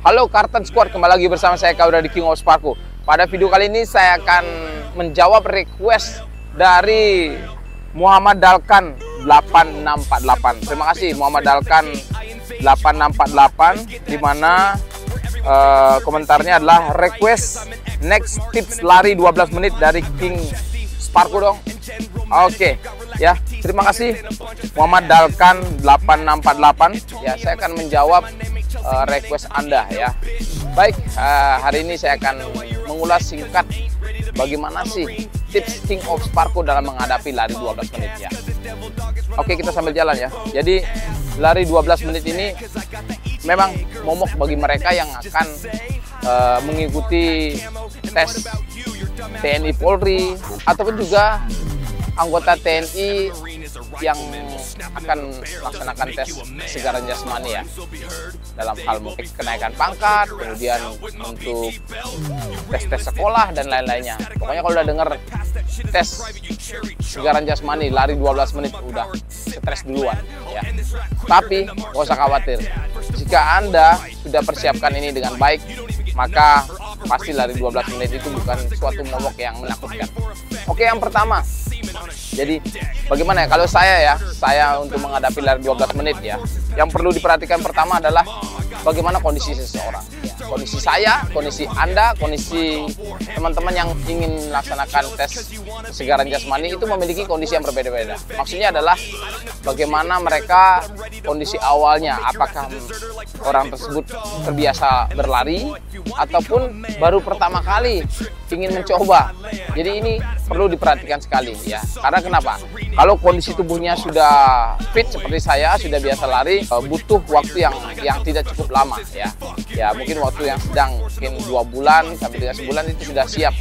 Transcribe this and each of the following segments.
Halo Karten Squad, kembali lagi bersama saya Kau dari King of Sparko. Pada video kali ini saya akan menjawab request dari Muhammad Dalkan 8648. Terima kasih Muhammad Dalkan 8648, dimana komentarnya adalah request next tips lari 12 menit dari King Sparko dong. Oke, ya, terima kasih Muhammad Dalkan 8648. Ya, saya akan menjawab request Anda ya. Baik, hari ini saya akan mengulas singkat bagaimana sih tips King of Sparko dalam menghadapi lari 12 menit ya. Oke, kita sambil jalan ya. Jadi lari 12 menit ini memang momok bagi mereka yang akan mengikuti tes TNI Polri ataupun juga anggota TNI yang akan melaksanakan tes kesegaran jasmani ya, dalam hal mungkin kenaikan pangkat, kemudian untuk tes-tes sekolah dan lain-lainnya. Pokoknya kalau udah dengar tes kesegaran jasmani lari 12 menit udah stres duluan ya. Tapi nggak usah khawatir, jika Anda sudah persiapkan ini dengan baik, maka pasti lari 12 menit itu bukan suatu momok yang menakutkan. Oke, yang pertama, jadi bagaimana ya kalau saya untuk menghadapi lari 12 menit ya, yang perlu diperhatikan pertama adalah bagaimana kondisi seseorang ya. Kondisi saya, kondisi Anda, kondisi teman-teman yang ingin melaksanakan tes kesegaran jasmani itu memiliki kondisi yang berbeda-beda. Maksudnya adalah bagaimana mereka kondisi awalnya, apakah orang tersebut terbiasa berlari ataupun baru pertama kali ingin mencoba. Jadi ini perlu diperhatikan sekali ya. Karena kenapa? Kalau kondisi tubuhnya sudah fit seperti saya, sudah biasa lari, butuh waktu yang tidak cukup lama ya. Ya, mungkin waktu yang sedang, mungkin 2 bulan sampai dengan sebulan itu sudah siap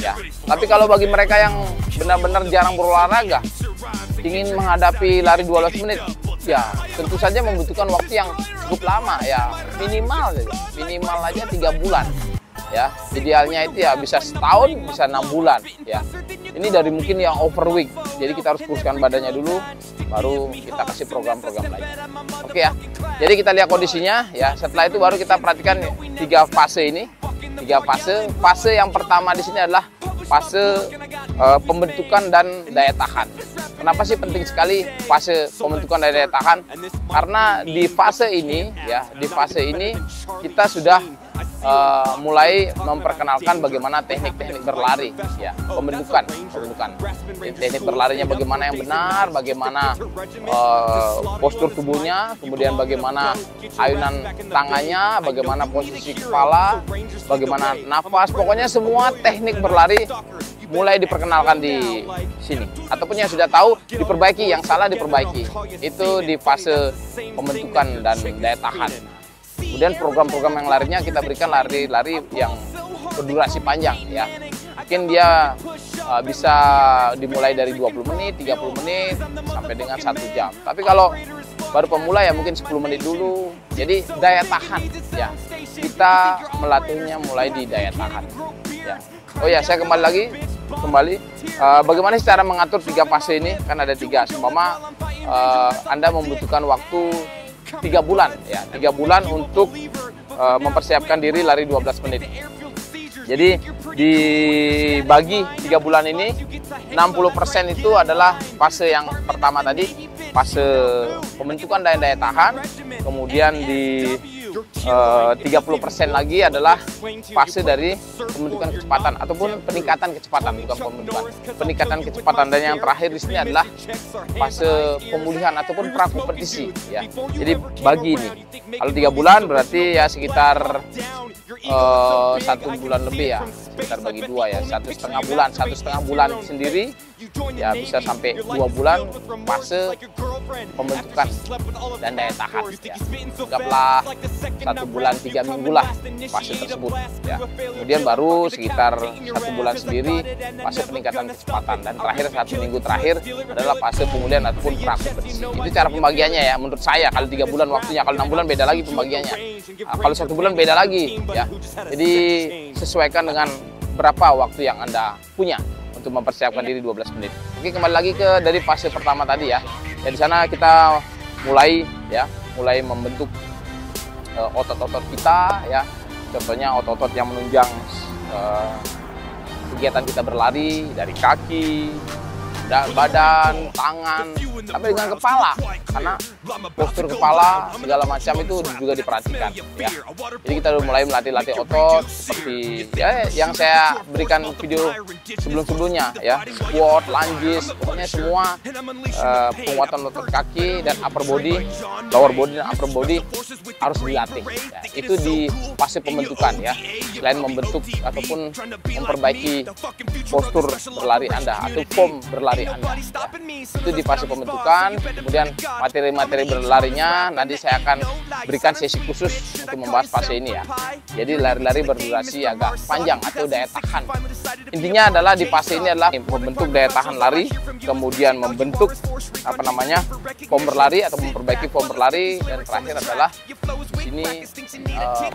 ya. Tapi kalau bagi mereka yang benar-benar jarang berolahraga, ingin menghadapi lari 12 menit, ya tentu saja membutuhkan waktu yang cukup lama ya, minimal aja 3 bulan ya. Idealnya itu ya bisa setahun, bisa 6 bulan ya. Ini dari mungkin yang overweight, jadi kita harus kuruskan badannya dulu, baru kita kasih program-program lain. Oke ya, jadi kita lihat kondisinya ya. Setelah itu baru kita perhatikan 3 fase ini. 3 fase. Fase yang pertama di sini adalah fase pembentukan dan daya tahan. Kenapa sih penting sekali fase pembentukan dan daya tahan? Karena di fase ini ya, di fase ini kita sudah mulai memperkenalkan bagaimana teknik-teknik berlari ya, pembentukan teknik berlarinya, bagaimana yang benar, bagaimana postur tubuhnya, kemudian bagaimana ayunan tangannya, bagaimana posisi kepala, bagaimana nafas, pokoknya semua teknik berlari mulai diperkenalkan di sini, ataupun yang sudah tahu diperbaiki, yang salah diperbaiki. Itu di fase pembentukan dan daya tahan. Kemudian program-program yang larinya kita berikan lari-lari yang berdurasi panjang ya. Mungkin dia bisa dimulai dari 20 menit, 30 menit sampai dengan 1 jam. Tapi kalau baru pemula ya mungkin 10 menit dulu. Jadi daya tahan ya. Kita melatihnya mulai di daya tahan ya. Oh ya, saya kembali bagaimana cara mengatur 3 fase ini? Kan ada 3. Seumpama Anda membutuhkan waktu 3 bulan ya, 3 bulan untuk mempersiapkan diri lari 12 menit. Jadi dibagi 3 bulan ini, 60% itu adalah fase yang pertama tadi, fase pembentukan daya tahan. Kemudian di 30% lagi adalah fase dari pembentukan kecepatan ataupun peningkatan kecepatan, bukan pembentukan, peningkatan kecepatan. Dan yang terakhir di sini adalah fase pemulihan ataupun prakompetisi ya. Jadi bagi ini, kalau 3 bulan berarti ya sekitar 1 bulan lebih ya, sekitar bagi 2 ya, 1,5 bulan sendiri ya, bisa sampai 2 bulan fase pembentukan dan daya tahan ya. Anggaplah 1 bulan 3 minggu lah fase tersebut ya. Kemudian baru sekitar 1 bulan sendiri fase peningkatan kecepatan, dan terakhir 1 minggu terakhir adalah fase pemulihan ataupun prakompetisi. Itu cara pembagiannya ya menurut saya. Kalau 3 bulan waktunya, kalau 6 bulan beda lagi pembagiannya. Kalau 1 bulan beda lagi ya. Jadi sesuaikan dengan berapa waktu yang Anda punya untuk mempersiapkan diri 12 menit. Oke, kembali lagi ke dari fase pertama tadi ya. Ya, di sana kita mulai membentuk otot-otot kita ya. Contohnya otot-otot yang menunjang kegiatan kita berlari dari kaki, badan, tangan, sampai dengan kepala, karena postur kepala segala macam itu juga diperhatikan ya. Jadi kita udah mulai melatih otot seperti ya yang saya berikan video sebelum-sebelumnya ya, squat, lunges, pokoknya semua penguatan otot kaki dan upper body, lower body dan upper body harus dilatih ya. Itu di fase pembentukan ya, selain membentuk ataupun memperbaiki postur berlari Anda atau form berlari Anda ya. Itu di fase pembentukan. Kemudian materi-materi berlarinya nanti saya akan berikan sesi khusus untuk membahas fase ini ya. Jadi lari-lari berdurasi agak panjang atau daya tahan. Intinya adalah di fase ini adalah membentuk daya tahan lari, kemudian membentuk form berlari atau memperbaiki form berlari, dan terakhir adalah di sini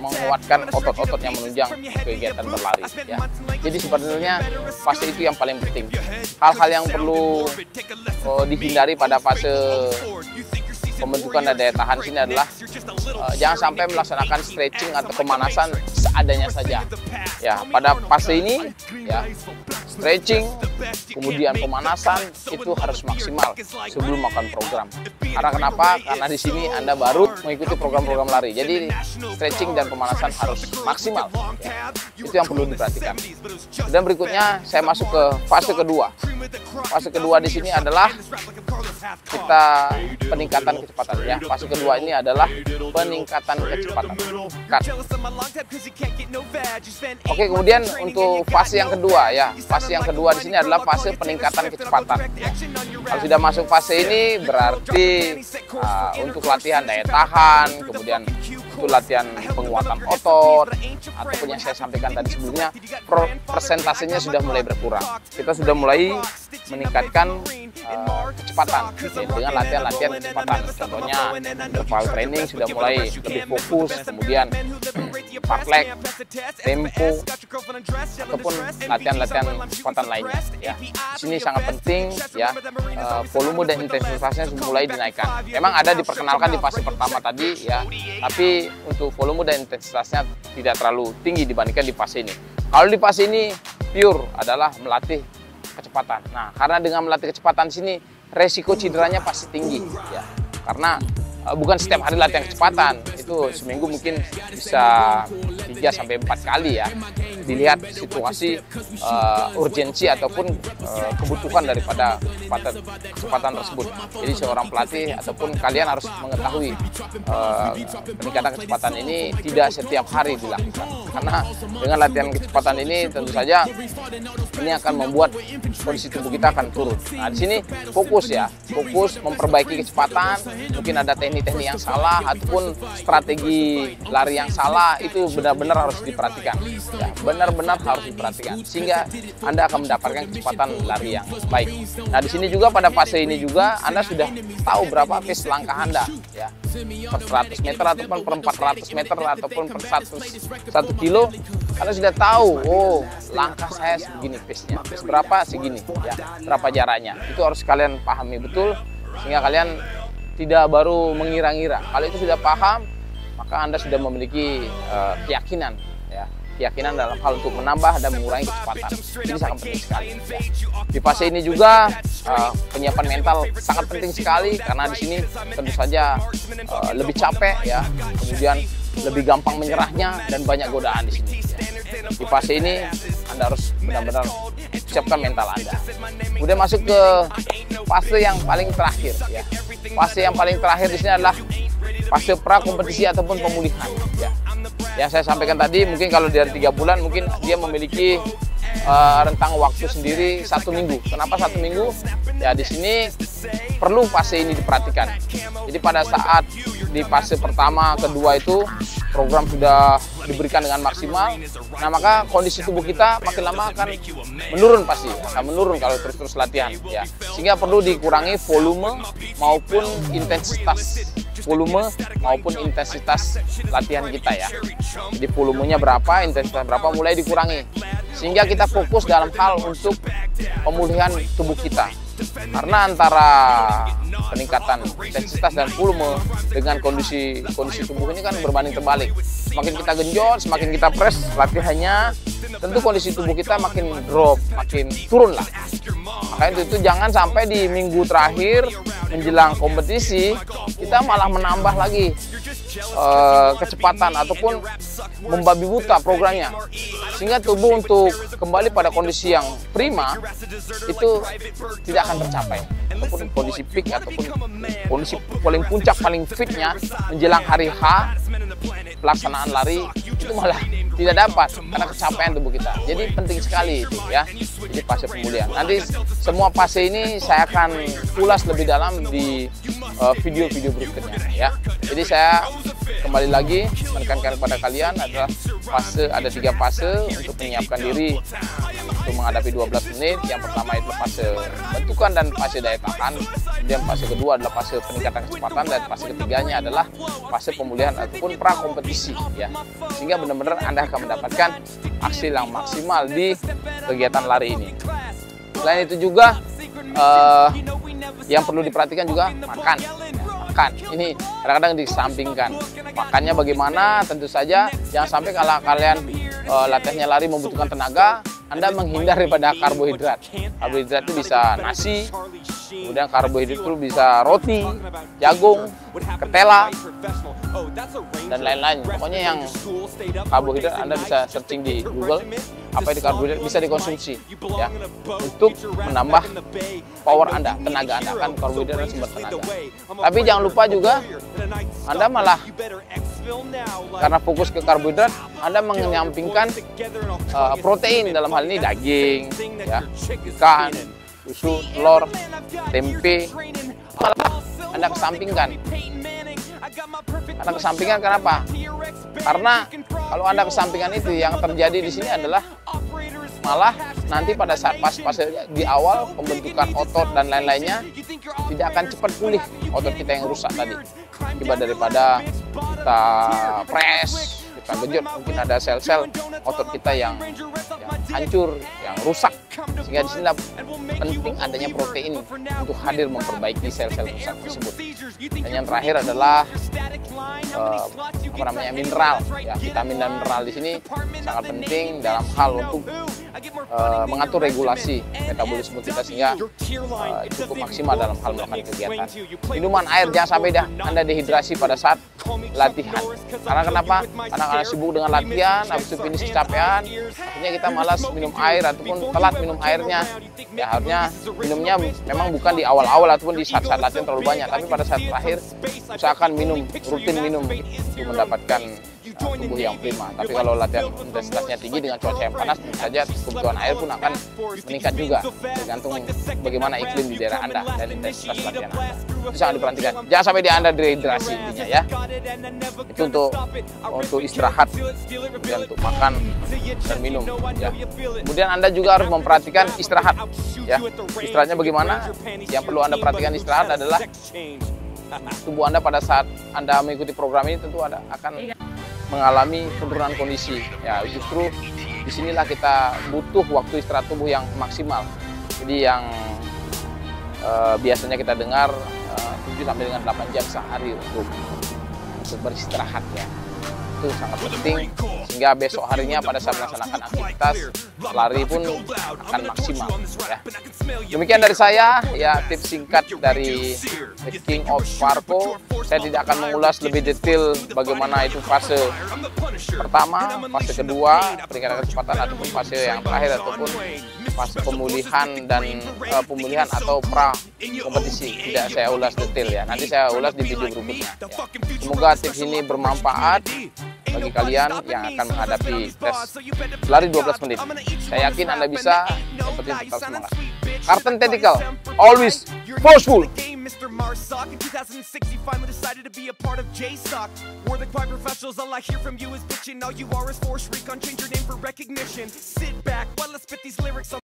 menguatkan otot-otot yang menunjang kegiatan berlari ya. Jadi sebenarnya fase itu yang paling penting. Hal-hal yang perlu dihindari pada fase pembentukan dan daya tahan sini adalah jangan sampai melaksanakan stretching atau pemanasan seadanya saja ya. Pada fase ini ya, stretching kemudian pemanasan itu harus maksimal sebelum melakukan program. Karena kenapa? Karena di sini Anda baru mengikuti program-program lari, jadi stretching dan pemanasan harus maksimal ya. Itu yang perlu diperhatikan. Dan berikutnya saya masuk ke fase kedua. Fase kedua di sini adalah kita peningkatan kecepatan ya. Fase kedua ini adalah peningkatan kecepatan. Oke, kemudian untuk fase yang kedua ya. Fase yang kedua di sini adalah fase peningkatan kecepatan. Kalau sudah masuk fase ini berarti untuk latihan daya tahan, kemudian untuk latihan penguatan otot, ataupun yang saya sampaikan tadi sebelumnya, persentasenya sudah mulai berkurang. Kita sudah mulai meningkatkan kecepatan dengan latihan-latihan kecepatan. Contohnya interval training sudah mulai lebih fokus, kemudian fartlek, tempo, ataupun latihan-latihan kecepatan lainnya ya. Di sini sangat penting ya, volume dan intensitasnya sudah mulai dinaikkan. Memang ada diperkenalkan di fase pertama tadi ya, tapi untuk volume dan intensitasnya tidak terlalu tinggi dibandingkan di fase ini. Kalau di fase ini pure adalah melatih kecepatan. Nah, karena dengan melatih kecepatan di sini resiko cederanya pasti tinggi ya. Karena bukan setiap hari latihan kecepatan, itu seminggu mungkin bisa 3-4 kali ya. Dilihat situasi urgensi ataupun kebutuhan daripada kecepatan tersebut. Jadi seorang pelatih ataupun kalian harus mengetahui peningkatan kecepatan ini tidak setiap hari dilakukan. Karena dengan latihan kecepatan ini tentu saja ini akan membuat kondisi tubuh kita akan turun. Nah, di sini fokus ya, fokus memperbaiki kecepatan. Mungkin ada teknik-teknik yang salah ataupun strategi lari yang salah, itu benar-benar harus diperhatikan ya, benar-benar harus diperhatikan sehingga Anda akan mendapatkan kecepatan lari yang baik. Nah, di sini juga pada fase ini juga Anda sudah tahu berapa pace langkah Anda ya, per 100 meter ataupun per 400 meter ataupun per 1 kilo. Anda sudah tahu, oh langkah saya segini pace-nya, pace berapa segini ya, berapa jaraknya. Itu harus kalian pahami betul sehingga kalian tidak baru mengira-ngira. Kalau itu sudah paham, maka Anda sudah memiliki keyakinan ya, keyakinan dalam hal untuk menambah dan mengurangi kecepatan. Ini sangat penting sekali ya. Di fase ini juga penyiapan mental sangat penting sekali, karena di sini tentu saja lebih capek ya, kemudian lebih gampang menyerahnya dan banyak godaan di sini ya. Di fase ini Anda harus benar-benar siapkan mental Anda. Kemudian masuk ke fase yang paling terakhir ya. Fase yang paling terakhir di sini adalah fase pra kompetisi ataupun pemulihan ya. Yang saya sampaikan tadi, mungkin kalau dari 3 bulan mungkin dia memiliki rentang waktu sendiri 1 minggu. Kenapa 1 minggu? Ya, di sini perlu fase ini diperhatikan. Jadi pada saat di fase pertama, kedua itu program sudah diberikan dengan maksimal. Nah, maka kondisi tubuh kita makin lama akan menurun, pasti akan menurun kalau terus-terus latihan ya. Sehingga perlu dikurangi volume maupun intensitas latihan kita ya. Jadi volumenya berapa, intensitas berapa, mulai dikurangi. Sehingga kita fokus dalam hal untuk pemulihan tubuh kita. Karena antara peningkatan intensitas dan volume dengan kondisi tubuh ini kan berbanding terbalik. Semakin kita genjot, semakin kita press latihannya, tentu kondisi tubuh kita makin drop, makin turun lah. Makanya itu jangan sampai di minggu terakhir menjelang kompetisi kita malah menambah lagi kecepatan ataupun membabi buta programnya, sehingga tubuh untuk kembali pada kondisi yang prima itu tidak akan tercapai, ataupun kondisi peak ataupun kondisi paling puncak paling fitnya menjelang hari H pelaksanaan lari itu malah tidak dapat karena kecapean tubuh kita. Jadi penting sekali itu ya. Jadi fase pemulihan. Nanti semua fase ini saya akan ulas lebih dalam di video-video berikutnya ya. Jadi saya kembali lagi menekankan kepada kalian adalah ada 3 fase untuk menyiapkan diri untuk menghadapi 12 menit. Yang pertama itu fase bentukan dan fase daya tahan. Kemudian fase kedua adalah fase peningkatan kecepatan, dan fase ketiganya adalah fase pemulihan ataupun pra kompetisi ya. Sehingga benar-benar Anda akan mendapatkan hasil yang maksimal di kegiatan lari ini. Selain itu juga yang perlu diperhatikan juga makan. Ini kadang-kadang disampingkan. Makannya bagaimana? Tentu saja jangan sampai kalau kalian latihannya lari membutuhkan tenaga, Anda menghindar daripada karbohidrat. Karbohidrat itu bisa nasi, kemudian karbohidrat itu bisa roti, jagung, ketela, dan lain-lain. Pokoknya yang karbohidrat Anda bisa searching di Google, apa itu karbohidrat, bisa dikonsumsi ya untuk menambah power Anda, tenaga Anda, kan karbohidrat adalah sumber tenaga. Tapi jangan lupa juga Anda malah karena fokus ke karbohidrat, Anda menyampingkan protein, dalam hal ini daging, ya, ikan, susu, telur, tempe, malah Anda kesampingkan. Anda kesampingkan kenapa? Karena kalau Anda kesampingkan itu, yang terjadi di sini adalah malah nanti pada saat pas di awal pembentukan otot dan lain-lainnya tidak akan cepat pulih otot kita yang rusak tadi. Akibat daripada kita press, kita genjot, mungkin ada sel-sel otot kita yang hancur, yang rusak. Sehingga di sini penting adanya protein untuk hadir memperbaiki sel-sel rusak tersebut. Dan yang terakhir adalah mineral. Ya, vitamin dan mineral di sini sangat penting dalam hal untuk mengatur regulasi metabolisme kita sehingga cukup maksimal dalam hal melakukan kegiatan. Minuman air, jangan sampai Anda dehidrasi pada saat latihan. Karena kenapa? Karena sibuk dengan latihan, habis itu finish kecapean, akhirnya kita malas minum air ataupun telat minum airnya. Ya harusnya minumnya memang bukan di awal-awal ataupun di saat-saat latihan terlalu banyak, tapi pada saat terakhir usahakan rutin minum untuk mendapatkan tubuh yang prima. Tapi kalau latihan intensitasnya tinggi dengan cuaca yang panas, tentu saja kebutuhan air pun akan meningkat juga, tergantung bagaimana iklim di daerah Anda dan intensitas latihan Anda. Itu sangat diperhatikan. Jangan sampai Anda dehidrasi intinya ya. Itu untuk istirahat, kemudian untuk makan dan minum ya. Kemudian Anda juga harus memperhatikan istirahat ya. Istirahatnya bagaimana? Yang perlu Anda perhatikan istirahat adalah tubuh Anda pada saat Anda mengikuti program ini tentu akan mengalami penurunan kondisi. Ya, justru disinilah kita butuh waktu istirahat tubuh yang maksimal. Jadi yang biasanya kita dengar 7 sampai dengan 8 jam sehari untuk beristirahat ya. Itu sangat penting sehingga besok harinya pada saat melaksanakan aktivitas lari pun akan maksimal ya. Demikian dari saya ya, tips singkat dari The King of Parkour. Saya tidak akan mengulas lebih detail bagaimana itu fase pertama, fase kedua, peningkatan kecepatan ataupun fase yang terakhir ataupun fase pemulihan dan pemulihan atau pra kompetisi. Tidak saya ulas detail ya. Nanti saya ulas di video berikutnya. Ya. Semoga tips ini bermanfaat bagi kalian yang akan menghadapi tes lari 12 menit. Saya yakin Anda bisa, yang penting tetap semangat. Carlton Tactical, always forceful. Mr. Marsock in 2006 he finally decided to be a part of JSOC. We're the quiet professionals, all I hear from you is bitching. All you are is Force Recon, change your name for recognition. Sit back while I spit these lyrics on